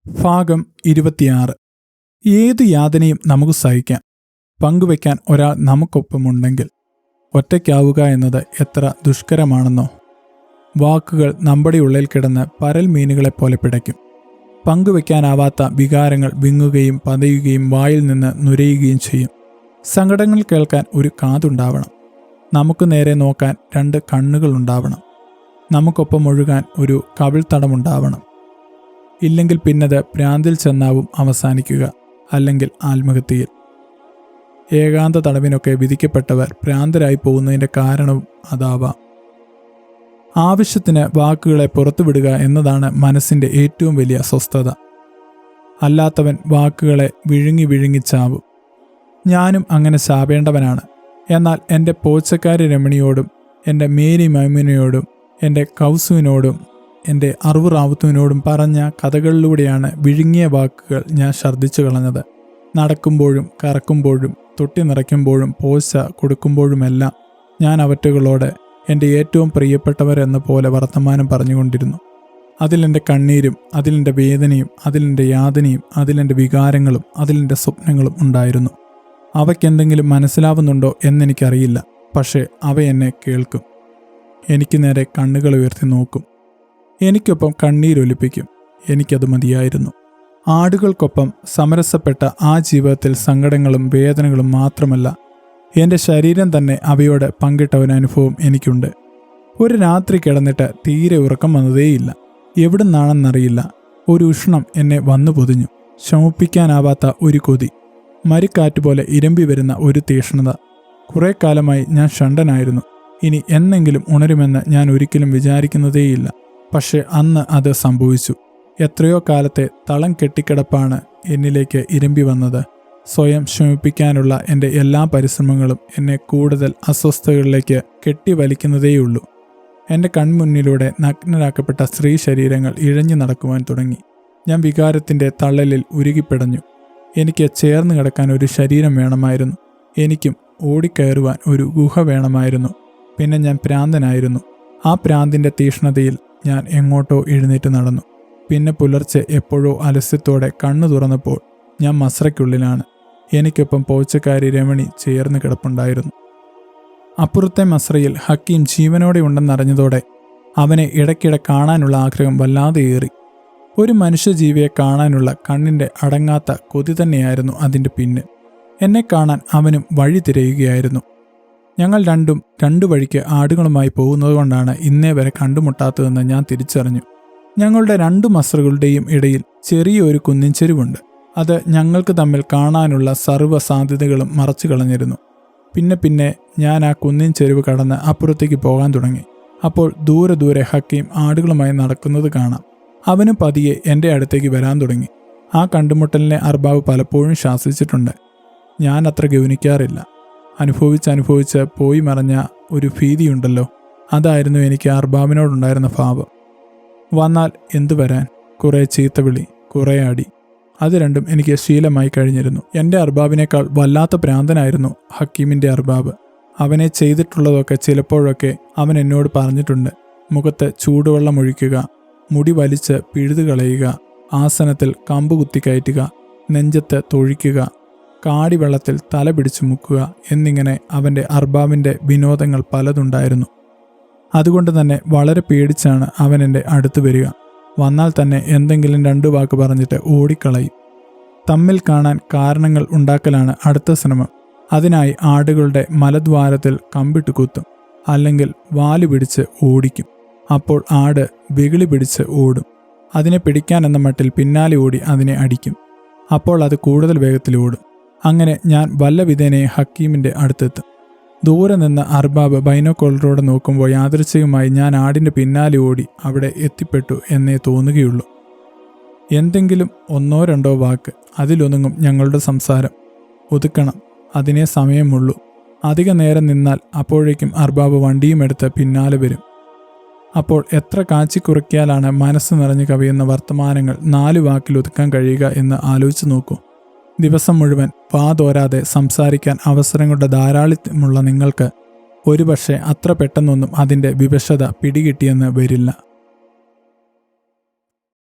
ഭാഗം 26. ഏതു യാതനയും നമുക്ക് സഹിക്കാം. പങ്കുവയ്ക്കാൻ ഒരാൾ നമുക്കൊപ്പമുണ്ടെങ്കിൽ. ഒറ്റയ്ക്കാവുക എന്നത് എത്ര ദുഷ്കരമാണെന്നോ. വാക്കുകൾ നമ്മുടെ ഉള്ളിൽ കിടന്ന് പരൽ മീനുകളെപ്പോലെ പിടയ്ക്കും. പങ്കുവയ്ക്കാനാവാത്ത വികാരങ്ങൾ വിങ്ങുകയും പതയുകയും വായിൽ നിന്ന് നുരയുകയും ചെയ്യും. സങ്കടങ്ങൾ കേൾക്കാൻ ഒരു കാതുണ്ടാവണം. നമുക്ക് നേരെ നോക്കാൻ 2 കണ്ണുകളുണ്ടാവണം. നമുക്കൊപ്പം ഒഴുകാൻ ഒരു കവിൾത്തടമുണ്ടാവണം. ഇല്ലെങ്കിൽ പിന്നത് ഭ്രാന്തിൽ ചെന്നാവും അവസാനിക്കുക, അല്ലെങ്കിൽ ആത്മഹത്യയിൽ. ഏകാന്ത തടവിനൊക്കെ വിധിക്കപ്പെട്ടവർ ഭ്രാന്തരായി പോകുന്നതിൻ്റെ കാരണവും അതാവാം. ആവശ്യത്തിന് വാക്കുകളെ പുറത്തുവിടുക എന്നതാണ് മനസ്സിൻ്റെ ഏറ്റവും വലിയ സ്വസ്ഥത. അല്ലാത്തവൻ വാക്കുകളെ വിഴുങ്ങി ചാവും. ഞാനും അങ്ങനെ ചാവേണ്ടവനാണ്. എന്നാൽ എൻ്റെ പോച്ചക്കാരി രമണിയോടും എൻ്റെ മേരി മൈമുനയോടും എൻ്റെ കൗസുവിനോടും എൻ്റെ അറുവുറാവുത്തുവിനോടും പറഞ്ഞ കഥകളിലൂടെയാണ് വിഴുങ്ങിയ വാക്കുകൾ ഞാൻ ഛർദ്ദിച്ചു കളഞ്ഞത്. നടക്കുമ്പോഴും കറക്കുമ്പോഴും തൊട്ടി നിറയ്ക്കുമ്പോഴും പോച്ച കൊടുക്കുമ്പോഴുമെല്ലാം ഞാൻ അവറ്റകളോട് എൻ്റെ ഏറ്റവും പ്രിയപ്പെട്ടവരെന്ന പോലെ വർത്തമാനം പറഞ്ഞുകൊണ്ടിരുന്നു. അതിലെൻ്റെ കണ്ണീരും അതിലെൻ്റെ വേദനയും അതിലെൻ്റെ യാതനയും അതിലെൻ്റെ വികാരങ്ങളും അതിലെൻ്റെ സ്വപ്നങ്ങളും ഉണ്ടായിരുന്നു. അവയ്ക്കെന്തെങ്കിലും മനസ്സിലാവുന്നുണ്ടോ എന്നെനിക്കറിയില്ല. പക്ഷേ അവ എന്നെ കേൾക്കും. എനിക്ക് നേരെ കണ്ണുകൾ ഉയർത്തി നോക്കും. എനിക്കൊപ്പം കണ്ണീരൊലിപ്പിക്കും. എനിക്കത് മതിയായിരുന്നു. ആടുകൾക്കൊപ്പം സമരസപ്പെട്ട ആ ജീവിതത്തിൽ സങ്കടങ്ങളും വേദനകളും മാത്രമല്ല, എൻ്റെ ശരീരം തന്നെ അവയോട് പങ്കിട്ട ഒരു അനുഭവം എനിക്കുണ്ട്. ഒരു രാത്രി കിടന്നിട്ട് തീരെ ഉറക്കം വന്നതേയില്ല. എവിടുന്നാണെന്നറിയില്ല. ഒരു ഉഷ്ണം എന്നെ വന്നു പൊതിഞ്ഞു. ശമിപ്പിക്കാനാവാത്ത ഒരു കൊതി. മരിക്കാറ്റുപോലെ ഇരമ്പി വരുന്ന ഒരു തീഷ്ണത. കുറേ കാലമായി ഞാൻ ഷണ്ടനായിരുന്നു. ഇനി എന്നെങ്കിലും ഉണരുമെന്ന് ഞാൻ ഒരിക്കലും വിചാരിക്കുന്നതേയില്ല. പക്ഷെ അന്ന് അത് സംഭവിച്ചു. എത്രയോ കാലത്തെ തളം കെട്ടിക്കിടപ്പാണ് എന്നിലേക്ക് ഇരമ്പി വന്നത്. സ്വയം ശമിപ്പിക്കാനുള്ള എൻ്റെ എല്ലാ പരിശ്രമങ്ങളും എന്നെ കൂടുതൽ അസ്വസ്ഥതകളിലേക്ക് കെട്ടിവലിക്കുന്നതേയുള്ളൂ. എൻ്റെ കൺമുന്നിലൂടെ നഗ്നരാക്കപ്പെട്ട സ്ത്രീ ശരീരങ്ങൾ ഇഴഞ്ഞു നടക്കുവാൻ തുടങ്ങി. ഞാൻ വികാരത്തിൻ്റെ തള്ളലിൽ ഉരുകിപ്പിടഞ്ഞു. എനിക്ക് ചേർന്ന് കിടക്കാൻ ഒരു ശരീരം വേണമായിരുന്നു. എനിക്കും ഓടിക്കയറുവാൻ ഒരു ഗുഹ വേണമായിരുന്നു. പിന്നെ ഞാൻ ഭ്രാന്തനായിരുന്നു. ആ ഭ്രാന്തിൻ്റെ തീഷ്ണതയിൽ ഞാൻ എങ്ങോട്ടോ എഴുന്നേറ്റ് നടന്നു. പിന്നെ പുലർച്ചെ എപ്പോഴോ അലസ്യത്തോടെ കണ്ണു തുറന്നപ്പോൾ ഞാൻ മസ്രയ്ക്കുള്ളിലാണ്. എനിക്കൊപ്പം പോച്ചക്കാരി രമണി ചേർന്ന് കിടപ്പുണ്ടായിരുന്നു. അപ്പുറത്തെ മസ്രയിൽ ഹക്കീം ജീവനോടെ ഉണ്ടെന്നറിഞ്ഞതോടെ അവനെ ഇടയ്ക്കിടെ കാണാനുള്ള ആഗ്രഹം വല്ലാതെ ഏറി. ഒരു മനുഷ്യജീവിയെ കാണാനുള്ള കണ്ണിൻ്റെ അടങ്ങാത്ത കൊതി തന്നെയായിരുന്നു അതിൻ്റെ പിന്നിൽ. എന്നെ കാണാൻ അവനും വഴി തിരയുകയായിരുന്നു. ഞങ്ങൾ രണ്ടും 2 വഴിക്ക് ആടുകളുമായി പോകുന്നതുകൊണ്ടാണ് ഇന്നേ വരെ കണ്ടുമുട്ടാത്തതെന്ന് ഞാൻ തിരിച്ചറിഞ്ഞു. ഞങ്ങളുടെ 2 മസ്രകളുടെയും ഇടയിൽ ചെറിയൊരു കുന്നിൻ ചെരുവുണ്ട്. അത് ഞങ്ങൾക്ക് തമ്മിൽ കാണാനുള്ള സർവ്വ സാധ്യതകളും മറച്ചു കളഞ്ഞിരുന്നു. പിന്നെ ഞാൻ ആ കുന്നിൻ ചെരുവ് കടന്ന് അപ്പുറത്തേക്ക് പോകാൻ തുടങ്ങി. അപ്പോൾ ദൂരെ ഹക്കീം ആടുകളുമായി നടക്കുന്നത് കാണാം. അവന് പതിയെ എൻ്റെ അടുത്തേക്ക് വരാൻ തുടങ്ങി. ആ കണ്ടുമുട്ടലിനെ അർബാബ് പലപ്പോഴും ശാസിച്ചിട്ടുണ്ട്. ഞാൻ അത്ര ഗൗനിക്കാറില്ല. അനുഭവിച്ച് പോയി മറഞ്ഞ ഒരു ഭീതിയുണ്ടല്ലോ, അതായിരുന്നു എനിക്ക് അർബാബിനോടുണ്ടായിരുന്ന ഭാവം. വന്നാൽ എന്തു വരാൻ, കുറേ ചീത്തവിളി, കുറേ അടി, അത് രണ്ടും എനിക്ക് ശീലമായി കഴിഞ്ഞിരുന്നു. എൻ്റെ അർബാബിനേക്കാൾ വല്ലാത്ത ഭ്രാന്തനായിരുന്നു ഹക്കീമിൻ്റെ അർബാബ്. അവനെ ചെയ്തിട്ടുള്ളതൊക്കെ ചിലപ്പോഴൊക്കെ അവൻ എന്നോട് പറഞ്ഞിട്ടുണ്ട്. മുഖത്ത് ചൂടുവെള്ളം ഒഴിക്കുക, മുടി വലിച്ച് പിഴുതു കളയുക, ആസനത്തിൽ കമ്പ് കുത്തിക്കയറ്റുക, നെഞ്ചത്ത് തൊഴിക്കുക, കാടിവെള്ളത്തിൽ തല പിടിച്ചു മുക്കുക എന്നിങ്ങനെ അവൻ്റെ അർബാബിൻ്റെ വിനോദങ്ങൾ പലതുണ്ടായിരുന്നു. അതുകൊണ്ട് തന്നെ വളരെ പേടിച്ചാണ് അവൻ എൻ്റെ അടുത്ത് വരിക. വന്നാൽ തന്നെ എന്തെങ്കിലും 2 വാക്ക് പറഞ്ഞിട്ട് ഓടിക്കളയും. തമ്മിൽ കാണാൻ കാരണങ്ങൾ ഉണ്ടാക്കലാണ് അടുത്ത ശ്രമം. അതിനായി ആടുകളുടെ മലദ്വാരത്തിൽ കമ്പിട്ട് കുത്തും, അല്ലെങ്കിൽ വാല് പിടിച്ച് ഓടിക്കും. അപ്പോൾ ആട് വെകിളി പിടിച്ച് ഓടും. അതിനെ പിടിക്കാൻ എന്ന മട്ടിൽ പിന്നാലെ ഓടി അതിനെ അടിക്കും. അപ്പോൾ അത് കൂടുതൽ വേഗത്തിൽ ഓടും. അങ്ങനെ ഞാൻ വല്ല വിധേനെ ഹക്കീമിൻ്റെ അടുത്തെത്തും. ദൂരെ നിന്ന് അർബാബ് ബൈനോക്കുലറോടെ നോക്കുമ്പോൾ യാദൃച്ഛികമായി ഞാൻ ആടിൻ്റെ പിന്നാലെ ഓടി അവിടെ എത്തിപ്പെട്ടു എന്നേ തോന്നുകയുള്ളൂ. എന്തെങ്കിലും 1-2 വാക്ക്, അതിലൊന്നുങ്ങും ഞങ്ങളുടെ സംസാരം. ഒതുക്കണം, അതിനേ സമയമുള്ളൂ. അധിക നേരം നിന്നാൽ അപ്പോഴേക്കും അർബാബ് വണ്ടിയുമെടുത്ത് പിന്നാലെ വരും. അപ്പോൾ എത്ര കാച്ചിക്കുറക്കിയാലാണ് മനസ്സ് നിറഞ്ഞു കവിയുന്ന വർത്തമാനങ്ങൾ 4 വാക്കിൽ ഒതുക്കാൻ കഴിയുക എന്ന് ആലോചിച്ച് നോക്കൂ. ദിവസം മുഴുവൻ വാതോരാതെ സംസാരിക്കാൻ അവസരങ്ങളുടെ ധാരാളിത്തമുള്ള നിങ്ങൾക്ക് ഒരുപക്ഷെ അത്ര പെട്ടെന്നൊന്നും അതിൻ്റെ വിവശത പിടികിട്ടിയെന്ന് വരില്ല.